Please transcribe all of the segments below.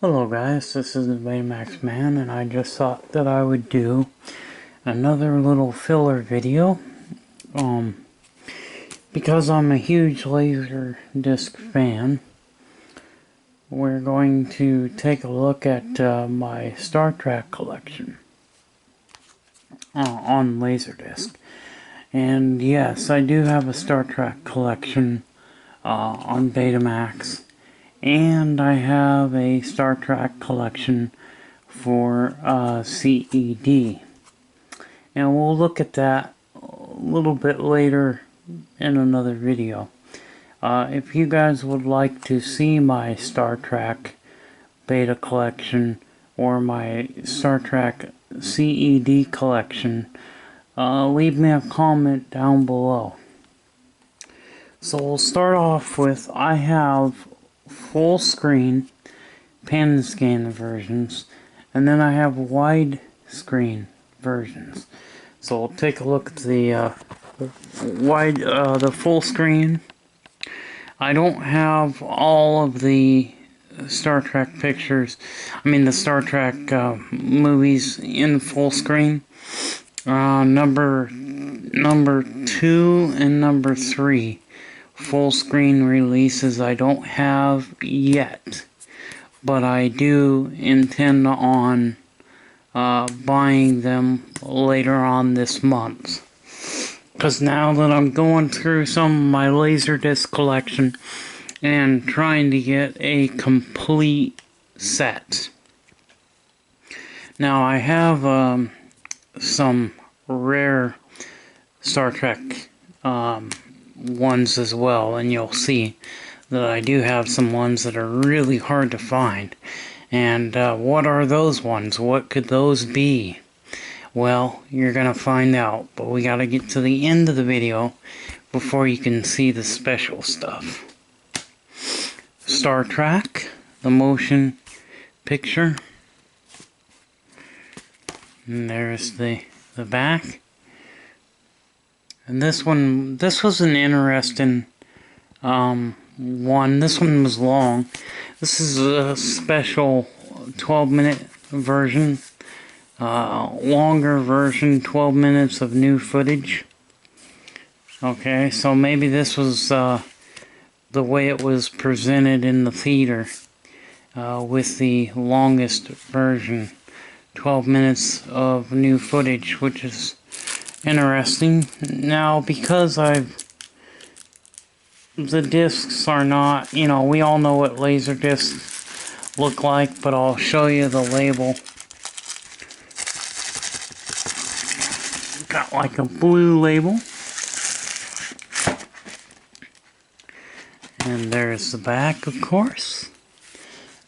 Hello guys, this is the Baymax Man, and I just thought that I would do another little filler video. Because I'm a huge LaserDisc fan, we're going to take a look at my Star Trek collection on LaserDisc. And yes, I do have a Star Trek collection on Betamax. And I have a Star Trek collection for CED. And we'll look at that a little bit later in another video. If you guys would like to see my Star Trek beta collection or my Star Trek CED collection, leave me a comment down below. So we'll start off with, I have full screen pan and scan versions, and then I have wide screen versions. So we'll take a look at the full screen. I don't have all of the Star Trek pictures, the Star Trek movies in full screen. Number 2 and number 3 full screen releases I don't have yet, but I do intend on buying them later on this month, because now that I'm going through some of my LaserDisc collection and trying to get a complete set. Now I have some rare Star Trek ones as well, and you'll see that I do have some ones that are really hard to find. And what are those ones? What could those be? Well, you're gonna find out, but we gotta get to the end of the video before you can see the special stuff. Star Trek, the motion picture, and there's the back. And this was an interesting one. This one was long. This is a special 12-minute version. Longer version, 12 minutes of new footage. Okay, so maybe this was the way it was presented in the theater, with the longest version. 12 minutes of new footage, which is interesting. Now, because the discs are not, we all know what LaserDiscs look like, but I'll show you the label. Got like a blue label. And there's the back, of course.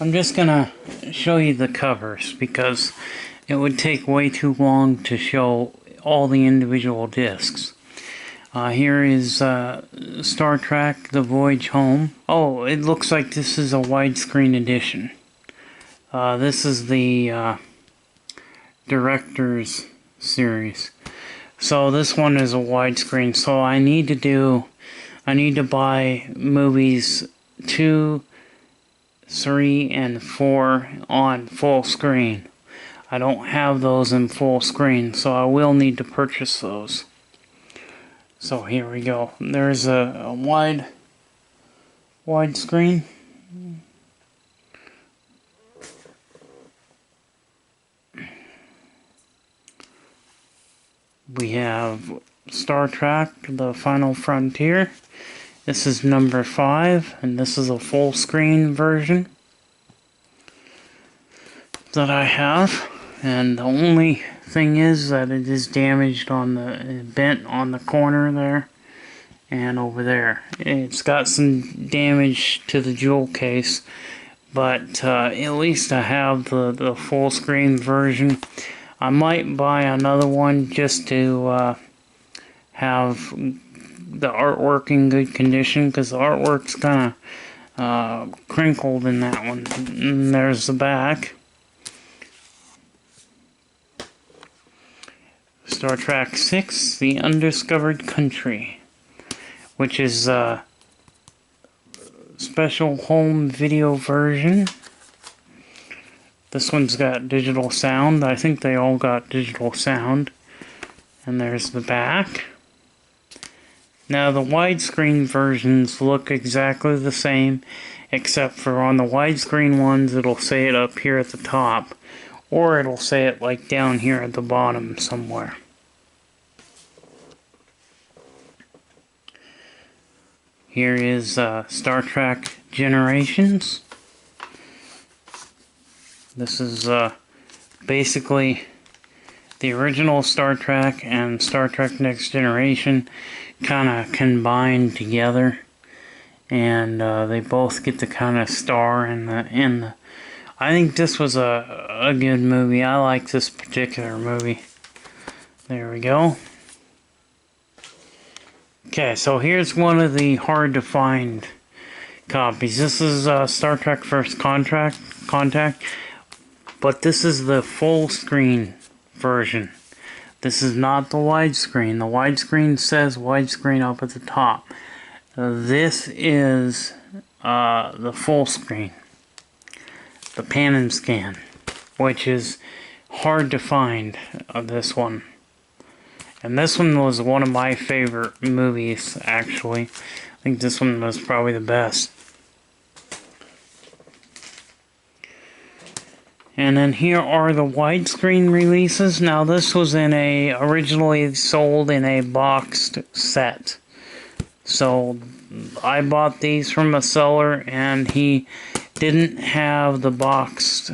I'm just gonna show you the covers because it would take way too long to show all the individual discs. Here is Star Trek, the Voyage home. Oh, it looks like this is a widescreen edition. This is the Director's series. So this one is a widescreen. So I need to buy movies 2, 3, and 4 on full screen. I don't have those in full screen, so I will need to purchase those. So here we go. There's a wide screen. We have Star Trek, The Final Frontier. This is number 5, and this is a full screen version that I have. And the only thing is that it is damaged on the, bent on the corner there and over there. It's got some damage to the jewel case, but at least I have the full screen version. I might buy another one just to have the artwork in good condition, because the artwork's kind of crinkled in that one. And there's the back. Star Trek 6, The Undiscovered Country, which is a special home video version. This one's got digital sound. I think they all got digital sound. And there's the back. Now the widescreen versions look exactly the same, except for on the widescreen ones it'll say it up here at the top, or it'll say it like down here at the bottom somewhere. Here is Star Trek Generations. This is basically the original Star Trek and Star Trek Next Generation kind of combined together, and they both get the kind of star in the. I think this was a good movie. I like this particular movie. There we go. Okay, so here's one of the hard to find copies. This is Star Trek First Contact, but this is the full screen version. This is not the widescreen. The widescreen says widescreen up at the top. This is the full screen, the pan and scan, which is hard to find this one. And this one was one of my favorite movies, actually. I think this one was probably the best. And then here are the widescreen releases. Now this was originally sold in a boxed set. So I bought these from a seller and he didn't have the boxed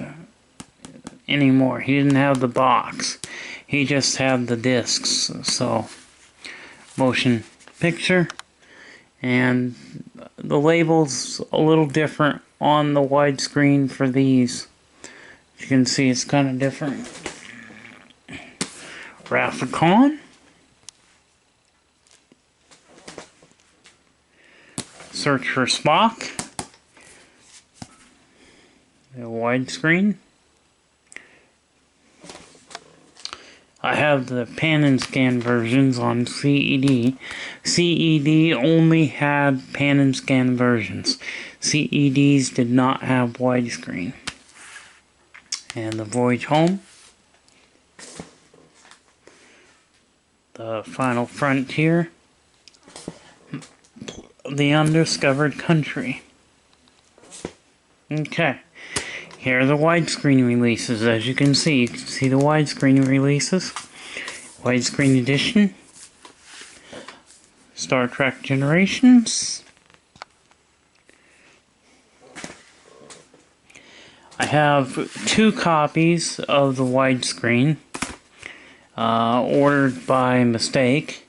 anymore. He didn't have the box. He just had the discs. So motion picture. And the label's a little different on the widescreen for these. You can see it's kind of different. Raficon. Search for Spock. The widescreen. I have the pan and scan versions on CED. CED only had pan and scan versions. CEDs did not have widescreen. And the Voyage Home. The Final Frontier. The Undiscovered Country. Okay. Here are the widescreen releases. As you can see the widescreen releases. Widescreen edition. Star Trek Generations. I have 2 copies of the widescreen ordered by mistake.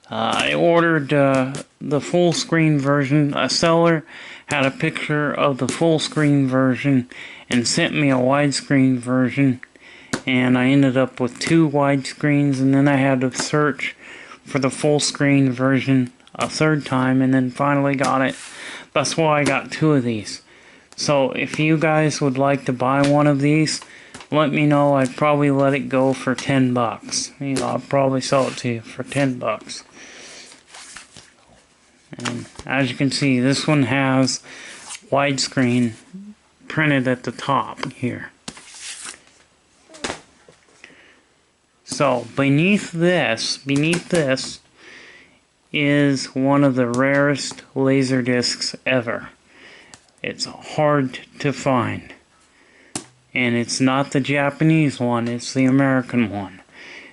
I ordered the full screen version. A seller had a picture of the full screen version and sent me a widescreen version, and I ended up with 2 widescreens, and then I had to search for the full screen version a 3rd time and then finally got it. That's why I got 2 of these. So if you guys would like to buy one of these, let me know. I'd probably let it go for $10. You know, I'll probably sell it to you for $10. And as you can see, this one has widescreen printed at the top here. So beneath this is one of the rarest LaserDiscs ever. It's hard to find. And it's not the Japanese one, it's the American one.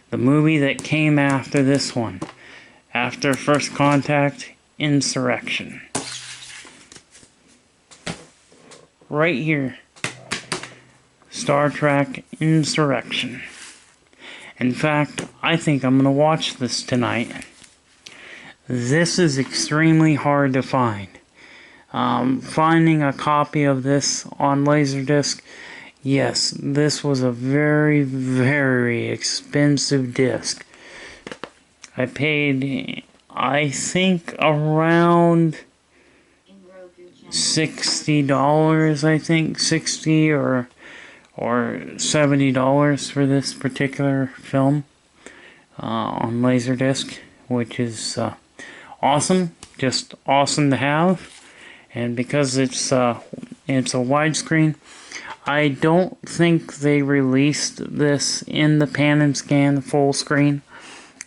The movie that came after this one. After First Contact, Insurrection. Right here. Star Trek Insurrection. In fact, I think I'm going to watch this tonight. This is extremely hard to find. Finding a copy of this on LaserDisc, yes, this was a very, very expensive disc. I paid, I think, around $60, I think, $60 or $70 for this particular film on LaserDisc, which is awesome, just awesome to have. And because it's a widescreen, I don't think they released this in the pan and scan full screen.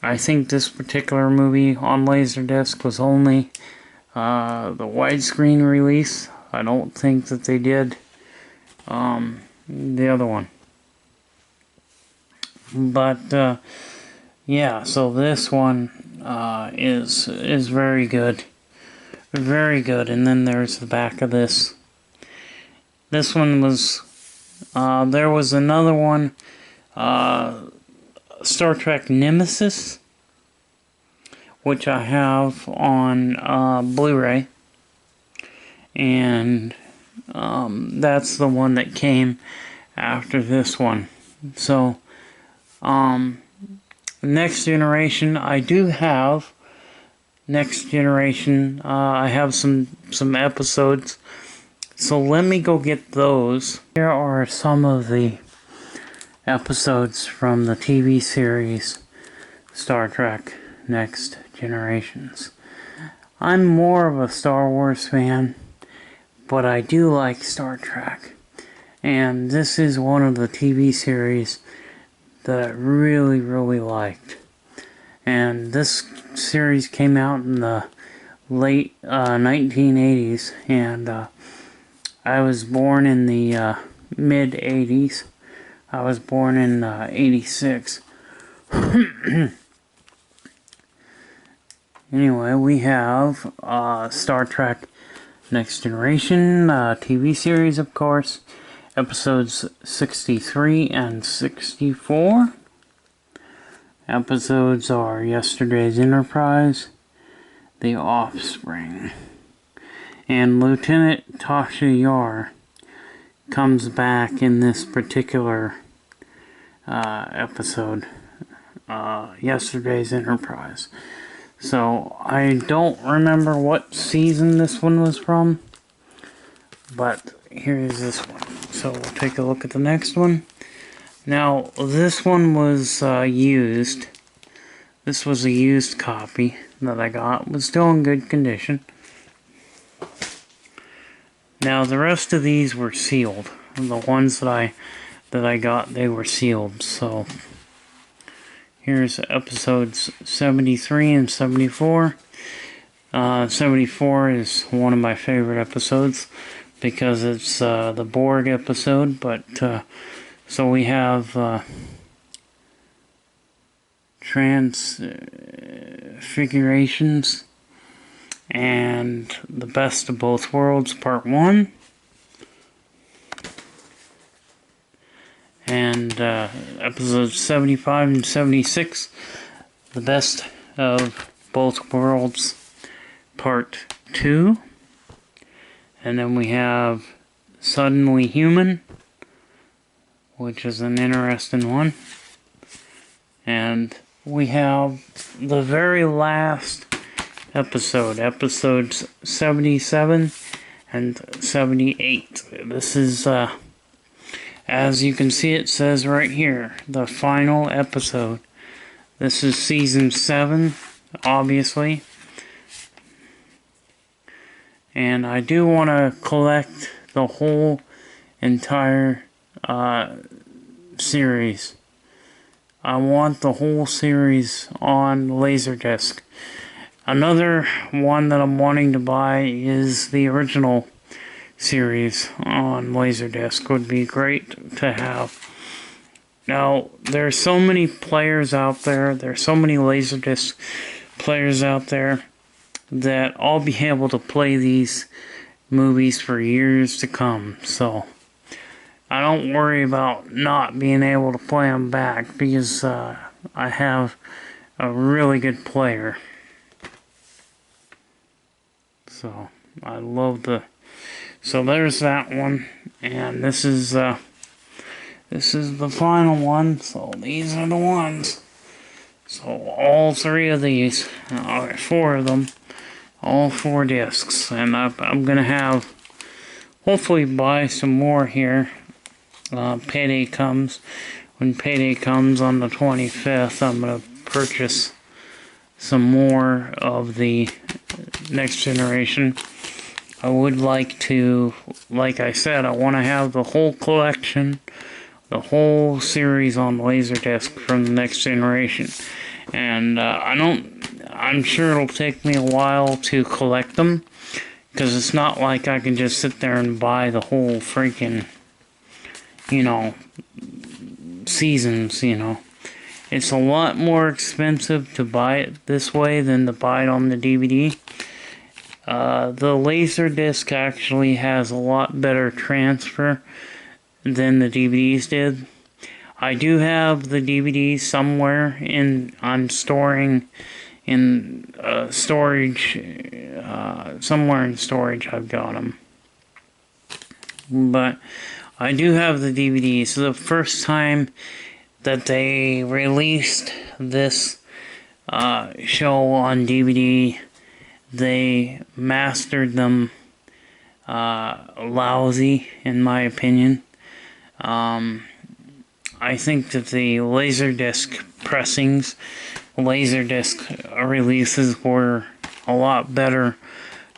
I think this particular movie on LaserDisc was only the widescreen release. I don't think that they did the other one. But yeah, so this one is very good. Very good. And then there's the back of this. This one was, there was another one, Star Trek Nemesis, which I have on Blu-ray. And that's the one that came after this one. So, Next Generation, I do have Next Generation. I have some episodes, so let me go get those. Here are some of the episodes from the TV series Star Trek Next Generations. I'm more of a Star Wars fan, but I do like Star Trek, and this is one of the TV series that I really, really liked. And this series came out in the late 1980s, and I was born in the mid-80s. I was born in 86. Anyway, we have Star Trek Next Generation TV series, of course. Episodes 63 and 64. Episodes are Yesterday's Enterprise, The Offspring, and Lieutenant Tasha Yar comes back in this particular episode, Yesterday's Enterprise. So, I don't remember what season this one was from, but here is this one. So, we'll take a look at the next one. Now, this one was used. This was a used copy that I got. It was still in good condition. Now, the rest of these were sealed. The ones that I got, they were sealed. So, here's episodes 73 and 74. 74 is one of my favorite episodes because it's the Borg episode, but so we have Transfigurations and The Best of Both Worlds Part 1, and episodes 75 and 76, The Best of Both Worlds Part 2, and then we have Suddenly Human, which is an interesting one. And we have the very last episode, episodes 77 and 78. This is, as you can see, it says right here, the final episode. This is season 7, obviously. And I do want to collect the whole entire series. I want the whole series on LaserDisc. Another one that I'm wanting to buy is the original series on LaserDisc. Would be great to have. Now, there's so many players out there. There's so many LaserDisc players out there that I'll be able to play these movies for years to come. So, I don't worry about not being able to play them back because I have a really good player. So, I love the... So, there's that one. And this is the final one. So, these are the ones. So, all 3 of these, 4 of them, all 4 discs. And I'm going to have, hopefully buy some more here. Payday comes. When payday comes on the 25th, I'm going to purchase some more of the Next Generation. I would like to, like I said, I want to have the whole collection, the whole series on LaserDisc from the next generation. And I'm sure it'll take me a while to collect them, because it's not like I can just sit there and buy the whole freaking, seasons, It's a lot more expensive to buy it this way than to buy it on the DVD. The LaserDisc actually has a lot better transfer than the DVDs did. I do have the DVDs somewhere I'm storing in storage, somewhere in storage I've got them. But I do have the DVDs. So the first time that they released this show on DVD, they mastered them lousy, in my opinion. I think that the LaserDisc pressings, LaserDisc releases were a lot better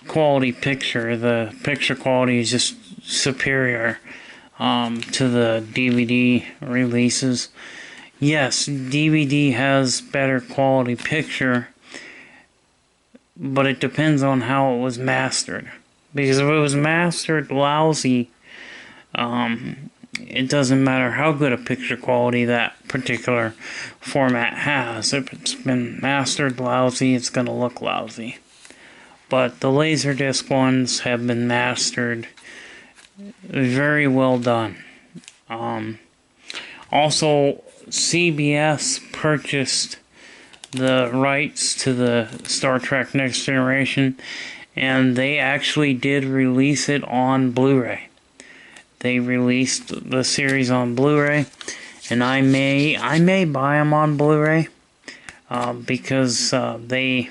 quality picture. The picture quality is just superior to the DVD releases. Yes, DVD has better quality picture, but it depends on how it was mastered. Because if it was mastered lousy, it doesn't matter how good a picture quality that particular format has. If it's been mastered lousy, it's going to look lousy. But the LaserDisc ones have been mastered very well done. Also, CBS purchased the rights to the Star Trek Next Generation, and they actually did release it on Blu-ray. They released the series on Blu-ray, and I may buy them on Blu-ray because they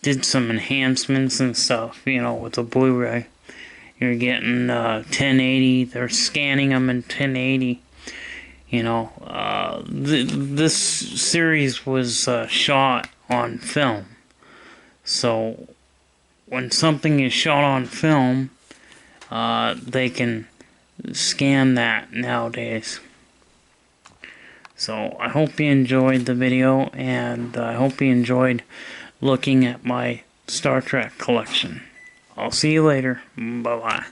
did some enhancements and stuff, with the Blu-ray. You're getting 1080. They're scanning them in 1080. This series was shot on film. So when something is shot on film, they can scan that nowadays. So I hope you enjoyed the video, and I hope you enjoyed looking at my Star Trek collection. I'll see you later. Bye-bye.